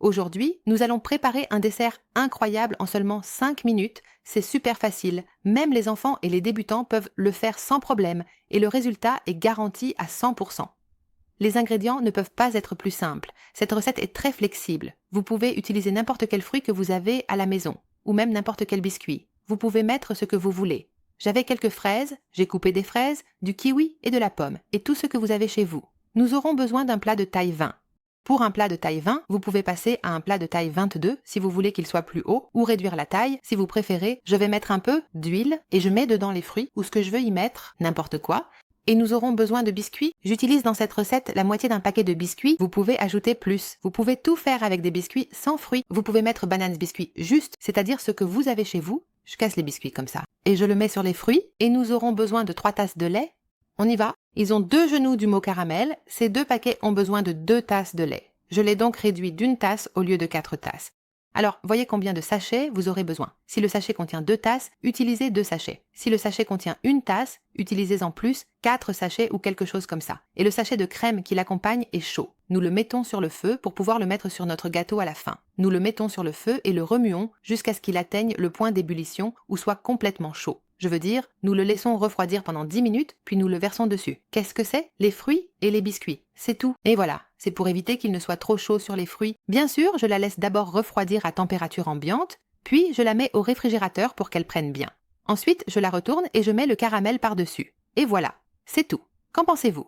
Aujourd'hui, nous allons préparer un dessert incroyable en seulement 5 minutes. C'est super facile. Même les enfants et les débutants peuvent le faire sans problème et le résultat est garanti à 100%. Les ingrédients ne peuvent pas être plus simples. Cette recette est très flexible. Vous pouvez utiliser n'importe quel fruit que vous avez à la maison, ou même n'importe quel biscuit. Vous pouvez mettre ce que vous voulez. J'avais quelques fraises, j'ai coupé des fraises, du kiwi et de la pomme, et tout ce que vous avez chez vous. Nous aurons besoin d'un plat de taille 20. Pour un plat de taille 20, vous pouvez passer à un plat de taille 22 si vous voulez qu'il soit plus haut, ou réduire la taille si vous préférez. Je vais mettre un peu d'huile et je mets dedans les fruits ou ce que je veux y mettre, n'importe quoi. Et nous aurons besoin de biscuits. J'utilise dans cette recette la moitié d'un paquet de biscuits. Vous pouvez ajouter plus. Vous pouvez tout faire avec des biscuits sans fruits. Vous pouvez mettre bananes biscuits juste, c'est-à-dire ce que vous avez chez vous. Je casse les biscuits comme ça. Et je le mets sur les fruits. Et nous aurons besoin de 3 tasses de lait. On y va. Ils ont 2 genoux du mot caramel. Ces 2 paquets ont besoin de 2 tasses de lait. Je l'ai donc réduit d'1 tasse au lieu de 4 tasses. Alors, voyez combien de sachets vous aurez besoin. Si le sachet contient 2 tasses, utilisez 2 sachets. Si le sachet contient 1 tasse, utilisez en plus 4 sachets ou quelque chose comme ça. Et le sachet de crème qui l'accompagne est chaud. Nous le mettons sur le feu pour pouvoir le mettre sur notre gâteau à la fin. Nous le mettons sur le feu et le remuons jusqu'à ce qu'il atteigne le point d'ébullition ou soit complètement chaud. Je veux dire, nous le laissons refroidir pendant 10 minutes, puis nous le versons dessus. Qu'est-ce que c'est? Les fruits et les biscuits. C'est tout. Et voilà, c'est pour éviter qu'il ne soit trop chaud sur les fruits. Bien sûr, je la laisse d'abord refroidir à température ambiante, puis je la mets au réfrigérateur pour qu'elle prenne bien. Ensuite, je la retourne et je mets le caramel par-dessus. Et voilà, c'est tout. Qu'en pensez-vous?